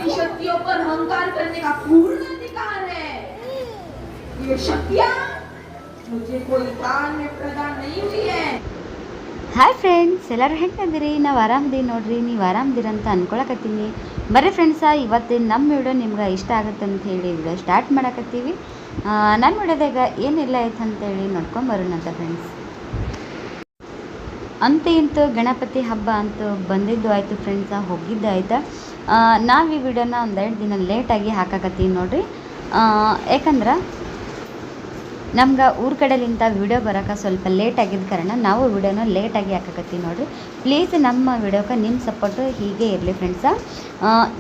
बाकी शक्तियों पर अहंकार करने का पूर्ण अधिकार है। ये शक्तियाँ मुझे कोई दान में प्रदान नहीं हुई है। ಹಾಯ್ ಫ್ರೆಂಡ್ಸ್, ಎಲ್ಲರೂ ಹೆಂಗದಿರಿ? ನಾವು ಆರಾಮದಿ ನೋಡ್ರಿ. ನೀವು ಆರಾಮದಿರ ಅಂತ ಅಂದ್ಕೊಳಕತ್ತೀನಿ. ಬರ್ರಿ ಫ್ರೆಂಡ್ಸ, ಇವತ್ತಿನ ನಮ್ಮ ವಿಡಿಯೋ ನಿಮ್ಗೆ ಇಷ್ಟ ಆಗುತ್ತೆ ಅಂತ ಹೇಳಿ ವಿಡಿಯೋ ಸ್ಟಾರ್ಟ್ ಮಾಡಕತ್ತೀವಿ. ನನ್ನ ವಿಡಿಯೋದಾಗ ಏನೆಲ್ಲ ಆಯ್ತು ಅಂತೇಳಿ ನೋಡ್ಕೊಂಬರೋಣಂತ ಫ್ರೆಂಡ್ಸ್. ಅಂತೂ ಇಂತೂ ಗಣಪತಿ ಹಬ್ಬ ಅಂತೂ ಬಂದಿದ್ದು ಆಯಿತು ಫ್ರೆಂಡ್ಸ, ಹೋಗಿದ್ದು ಆಯ್ತಾ. ನಾವು ಈ ವಿಡಿಯೋನ ಒಂದೆರಡು ದಿನ ಲೇಟಾಗಿ ಹಾಕಕತ್ತೀವಿ ನೋಡ್ರಿ. ಯಾಕಂದ್ರೆ ನಮ್ಗೆ ಊರ ಕಡೆಲಿಂದ ವಿಡಿಯೋ ಬರೋಕೆ ಸ್ವಲ್ಪ ಲೇಟ್ ಆಗಿದ್ದ ಕಾರಣ ನಾವು ವಿಡಿಯೋನ ಲೇಟಾಗಿ ಹಾಕಕತ್ತೀವಿ ನೋಡಿರಿ. ಪ್ಲೀಸ್ ನಮ್ಮ ವಿಡಿಯೋಕ್ಕೆ ನಿಮ್ಮ ಸಪೋರ್ಟು ಹೀಗೆ ಇರಲಿ ಫ್ರೆಂಡ್ಸ.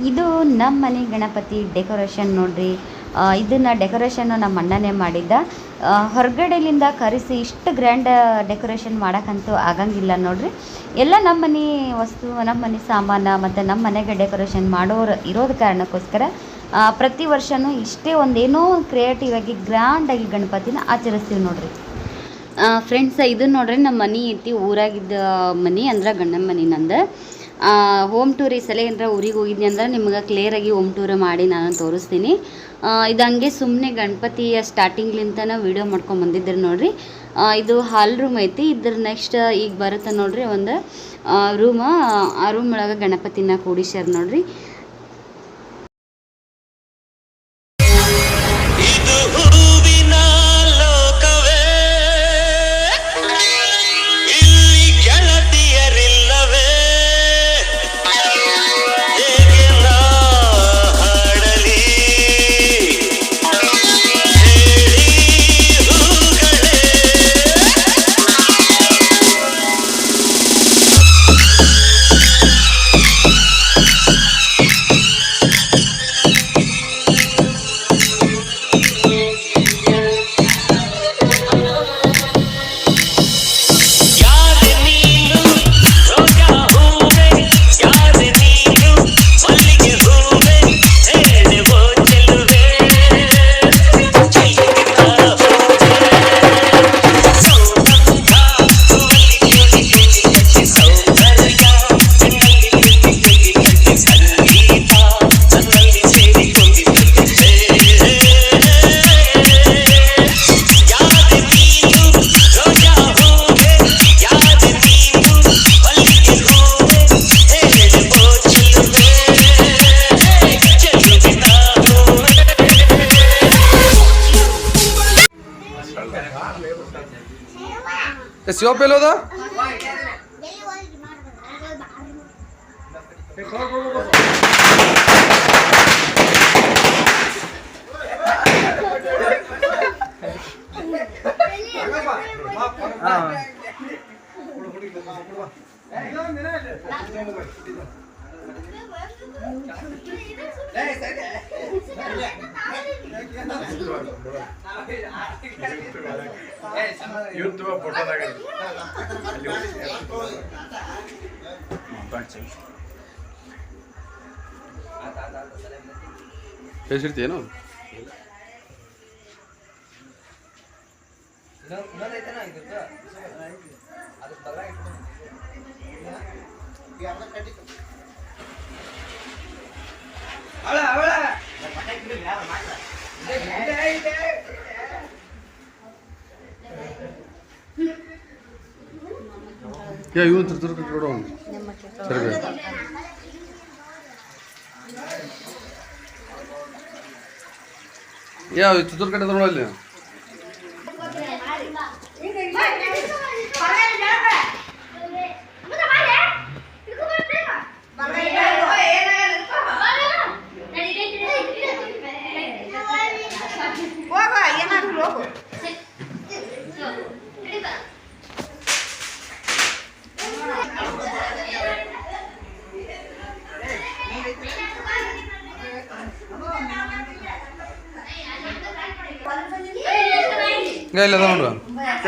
ಇದು ನಮ್ಮ ಮನೆ ಗಣಪತಿ ಡೆಕೋರೇಷನ್ ನೋಡಿರಿ. ಇದನ್ನು ಡೆಕೋರೇಷನ್ನು ನಮ್ಮ ಅಣ್ಣನೇ ಮಾಡಿದ್ದ. ಹೊರಗಡೆಲಿಂದ ಕರೆಸಿ ಇಷ್ಟು ಗ್ರ್ಯಾಂಡ್ ಡೆಕೋರೇಷನ್ ಮಾಡೋಕ್ಕಂತೂ ಆಗಂಗಿಲ್ಲ ನೋಡಿರಿ. ಎಲ್ಲ ನಮ್ಮ ಮನೆ ವಸ್ತು, ನಮ್ಮ ಮನೆ ಸಾಮಾನು ಮತ್ತು ನಮ್ಮ ಮನೆಗೆ ಡೆಕೋರೇಷನ್ ಮಾಡೋರು ಇರೋದು ಕಾರಣಕ್ಕೋಸ್ಕರ ಪ್ರತಿ ವರ್ಷವೂ ಇಷ್ಟೇ ಒಂದೇನೋ ಕ್ರಿಯೇಟಿವ್ ಆಗಿ ಗ್ರ್ಯಾಂಡಾಗಿ ಗಣಪತಿನ ಆಚರಿಸ್ತೀವಿ ನೋಡಿರಿ ಫ್ರೆಂಡ್ಸ. ಇದು ನೋಡ್ರಿ ನಮ್ಮ ಮನೆ ಐತಿ, ಊರಾಗಿದ್ದ ಮನೆ ಅಂದ್ರೆ ಗಂಡನ ಮನೆ ನಂದು. ಹೋಮ್ ಟೂರ್ ಈ ಸಲ ಏನಾರ ಊರಿಗೆ ಹೋಗಿದ್ನಿ ಅಂದ್ರೆ ನಿಮ್ಗೆ ಕ್ಲಿಯರಾಗಿ ಹೋಮ್ ಟೂರ್ ಮಾಡಿ ನಾನು ತೋರಿಸ್ತೀನಿ. ಇದು ಹಂಗೆ ಸುಮ್ಮನೆ ಗಣಪತಿಯ ಸ್ಟಾರ್ಟಿಂಗ್ಲಿಂತನ ವೀಡಿಯೋ ಮಾಡ್ಕೊಂಡು ಬಂದಿದ್ದರು ನೋಡಿರಿ. ಇದು ಹಾಲ್ ರೂಮ್ ಐತಿ. ಇದ್ರ ನೆಕ್ಸ್ಟ್ ಈಗ ಬರುತ್ತೆ ನೋಡಿರಿ ಒಂದು ರೂಮ. ಆ ರೂಮ್ ಒಳಗೆ ಗಣಪತಿನ ಕೂಡಿಸ್ಯಾರ ನೋಡಿರಿ. ಶಿವ ಪೇಲೋದ ಹೆಸರಿತೇನು ಇವನು ತಿರ್ತಿರ್ಕೊಡು ಸರಿ. ಯಾವ ಚಿತ್ರ ಕಡೆ ನೋಡಲ್ಲಿ ಇಲ್ಲ ನೋಡುವ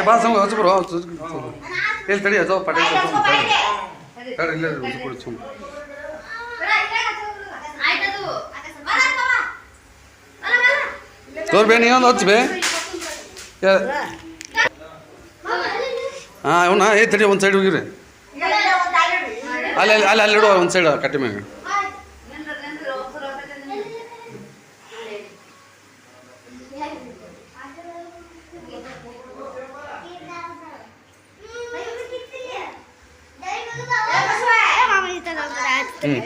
ಬಾ ಸಂಗ ಹಚ್ಚ ಬರೋ ಇಲ್ಲಿ ತಡಿ ಅದು ಪಟೇಲ್ ತಡಿ ಇಲ್ಲ ಕುಡಿಸು ತೋರ್ಬೇ ನೀವೊಂದು ಹಚ್ಚಬೇ. ಹಾಂ ಅವನ ಏ ತಡಿ ಒಂದು ಸೈಡ್ ಹೋಗಿರಿ. ಅಲ್ಲಿ ಅಲ್ಲಿ ಅಲ್ಲಿ ಇಡುವ ಒಂದು ಸೈಡ್ ಕಟ್ಟಿ ಮ್ಯಾಗ हम्म.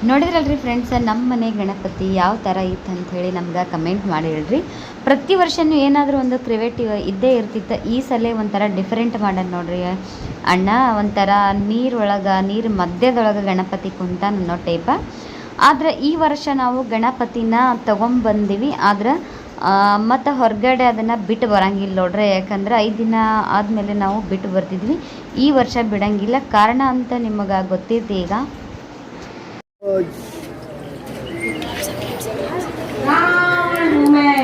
ನೋಡಿದ್ರಲ್ರಿ ಫ್ರೆಂಡ್ಸ್, ನಮ್ಮ ಮನೆ ಗಣಪತಿ ಯಾವ ಥರ ಇತ್ತು ಅಂಥೇಳಿ ನಮ್ಗೆ ಕಮೆಂಟ್ ಮಾಡಿ ಹೇಳ್ರಿ. ಪ್ರತಿ ವರ್ಷವೂ ಏನಾದರೂ ಒಂದು ಕ್ರಿಯೇಟಿವ್ ಇದ್ದೇ ಇರ್ತಿತ್ತು. ಈ ಸಲ ಒಂಥರ ಡಿಫ್ರೆಂಟ್ ಮಾಡೋಣ ನೋಡ್ರಿ ಅಣ್ಣ. ಒಂಥರ ನೀರು ಮಧ್ಯದೊಳಗೆ ಗಣಪತಿ ಕುಂತ ಅನ್ನೋ ಟೈಪ. ಆದರೆ ಈ ವರ್ಷ ನಾವು ಗಣಪತಿನ ತೊಗೊಂಬಂದೀವಿ. ಆದ್ರೆ ಮತ್ತು ಹೊರಗಡೆ ಅದನ್ನು ಬಿಟ್ಟು ಬರೋಂಗಿಲ್ಲ ನೋಡ್ರಿ. ಯಾಕಂದ್ರೆ 5 ದಿನ ಆದಮೇಲೆ ನಾವು ಬಿಟ್ಟು ಬರ್ತಿದ್ವಿ. ಈ ವರ್ಷ ಬಿಡೋಂಗಿಲ್ಲ. ಕಾರಣ ಅಂತ ನಿಮಗೆ ಗೊತ್ತೈತಿ. ಈಗ रावण हूँ मैं,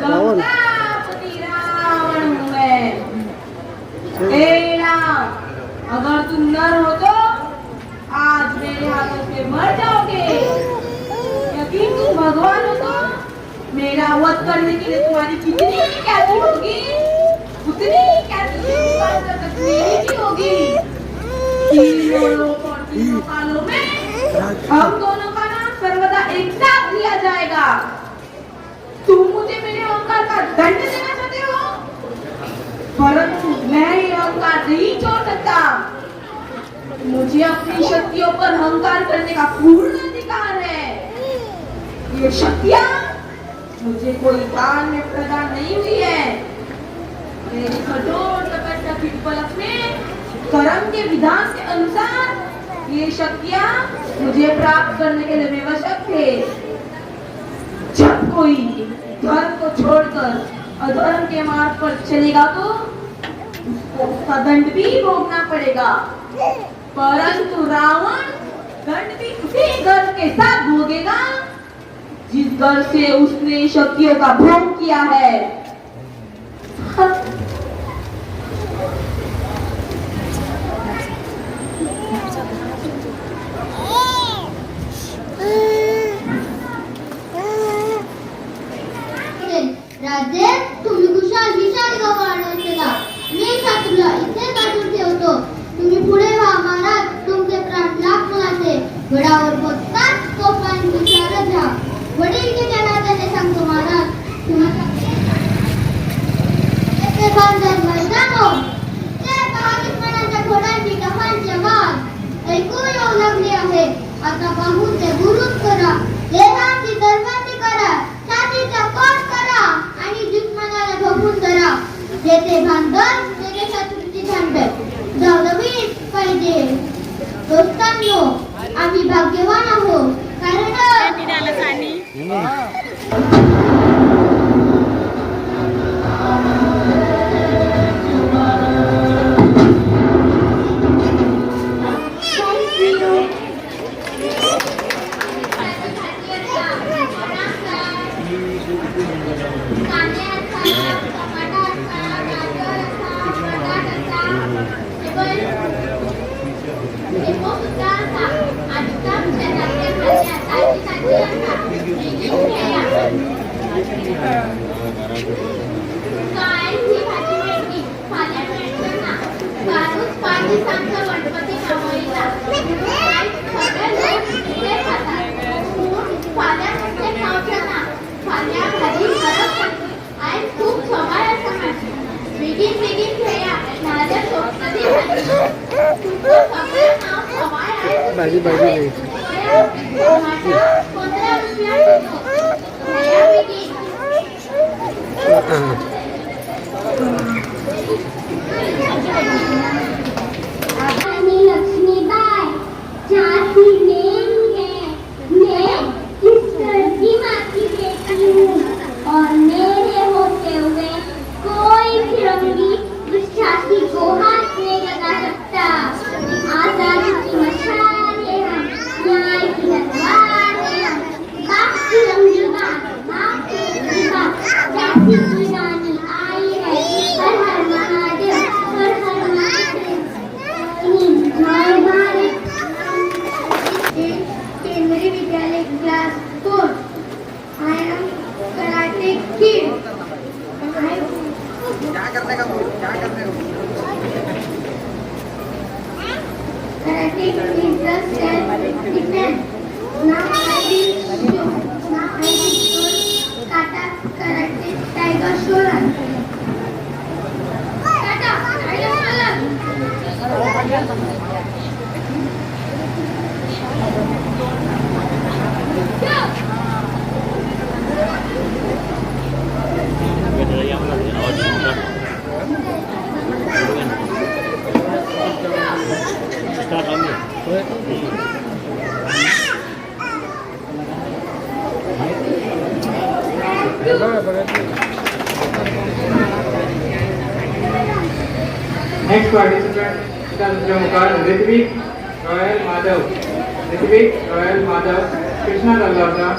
लंकापति रावण हूँ मैं। ए राम, अगर तुम नर हो तो आज मेरे हाथों से मर जाओगे। यकीन तुम भगवान हो तो मेरा वध करने के लिए तुम्हारी कितनी ख्याति होगी उतनी ही ख्याति मेरी भी होगी। तीनों लोक और तीनों कालों में हम दोनों का नाम सर्वदा एक साथ लिया जाएगा। तुम मुझे मेरे अहंकार का दंड देना चाहते हो, परंतु मैं ये अहंकार नहीं छोड़ सकता। मुझे अपनी शक्तियों पर अहंकार करने का पूर्ण अधिकार है। ये शक्तियाँ मुझे कोई दान में प्रदान नहीं हुई है। मेरी कठोर तपस्या की उपलक्ष में कर्म के विधान के अनुसार ये शक्तियाँ मुझे प्राप्त करने के लिए आवश्यक थे। जब कोई धर्म को छोड़कर अधर्म के मार्ग पर चलेगा तो उसको उसका दंड भी भोगना पड़ेगा। परंतु रावण दंड भी उसी गर्व के साथ भोगेगा जिस गर्व से उसने शक्तियों का भोग किया है। राजे, तुम्ही कुशाल विशाल गवाडला मी शत्रूला इथे काढून ठेवतो. तुम्ही पुढे व्हा महाराज. तुमचे प्राण लागते. गडावर बसतात तोपर्यंत विचारत राहा. वडील की जनार्दने सांगतो महाराज. तुम्हाला बांधर मैदानो ते पाकिस्तानाच्या घोड्यांची टपांची आवाज ऐकू येऊ लागली आहे. आता पाहून ते गुरुच करा. देहाची दरवाजी करा. छातीचा कोट करा आणि दुश्मनाला ढोकून धरा. जेथे भांडण तेथे शत्रूची भांडण जावलंच पाहिजे. दोस्तांनो, आम्ही भाग्यवान आहोत. कारण काय ही भाजी भेटली फाल्या भेटताना कारूच पाठी सांगता गणपती मावळीला काय सगळे लोक इथे खातात फाल्या म्हणजे खावताना फाल्या भाजी करत आई खूप सवाय असा माझी बिगिन खेळा माझ्या स्वप्नाची तुझं सगळं नाव सवाय आहे भाजी माझ्या 15 रुपयात खेळा बिगिन रानी लक्ष्मीबाई झांसी में है मैं इस धरती माँ की बेटी हूँ और मेरे होते हुए कोई फिरंगी इस झांसी को हाथ नहीं लगा सकता आजादी की मशाल है हम न्याय की तलवार है हम बाप की लंबी बात बाप की लंबी बात झांसी की रानी आई है हर हर महादेव हर हर महादेव जय भारत केंद्रीय विद्यालय class 4 I am karate kid क्या करने का karate is the self defense now I will kata karate tiger shoran kata tiger shoran next participant तुमच्या मुखार ऋत्विक रॉयल माधव कृष्णा जाल्लो आसा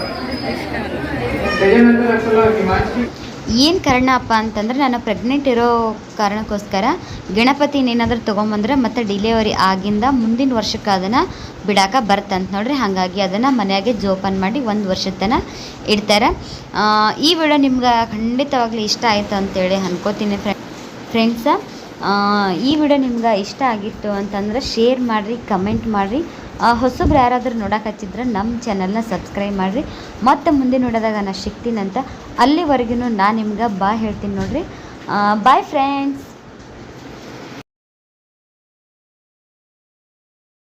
त्याच्यानंतर आसलो हिमांशी ಏನು ಕಾರಣಪ್ಪ ಅಂತಂದರೆ ನಾನು ಪ್ರೆಗ್ನೆಂಟ್ ಇರೋ ಕಾರಣಕ್ಕೋಸ್ಕರ ಗಣಪತಿನ ಏನಾದರೂ ತೊಗೊಂಬಂದ್ರೆ ಮತ್ತು ಡಿಲಿವರಿ ಆಗಿಂದ ಮುಂದಿನ ವರ್ಷಕ್ಕೆ ಅದನ್ನು ಬಿಡಾಕ ಬರ್ತಂತ ನೋಡ್ರಿ. ಹಾಗಾಗಿ ಅದನ್ನು ಮನೆಯಾಗೆ ಜೋಪಾನ ಮಾಡಿ 1 ವರ್ಷದ ತನಕ ಇಡ್ತಾರೆ. ಈ ವಿಡಿಯೋ ನಿಮ್ಗೆ ಖಂಡಿತವಾಗ್ಲೂ ಇಷ್ಟ ಆಯಿತು ಅಂತೇಳಿ ಅನ್ಕೋತೀನಿ ಫ್ರೆಂಡ್ಸ. ಈ ವಿಡಿಯೋ ನಿಮ್ಗೆ ಇಷ್ಟ ಆಗಿತ್ತು ಅಂತಂದ್ರೆ ಶೇರ್ ಮಾಡಿರಿ, ಕಮೆಂಟ್ ಮಾಡಿರಿ. ಹೊಸಬ್ರು ಯಾರಾದರೂ ನೋಡಕ್ಕೆ ಹಚ್ಚಿದ್ರೆ ನಮ್ಮ ಚಾನಲ್ನ ಸಬ್ಸ್ಕ್ರೈಬ್ ಮಾಡಿರಿ. ಮತ್ತು ಮುಂದೆ ನೋಡೋದಾಗ ನಾನು ಸಿಗ್ತೀನಂತ. ಅಲ್ಲಿವರೆಗೂ ನಾನು ನಿಮ್ಗೆ ಬಾಯ್ ಹೇಳ್ತೀನಿ ನೋಡ್ರಿ. Bye friends.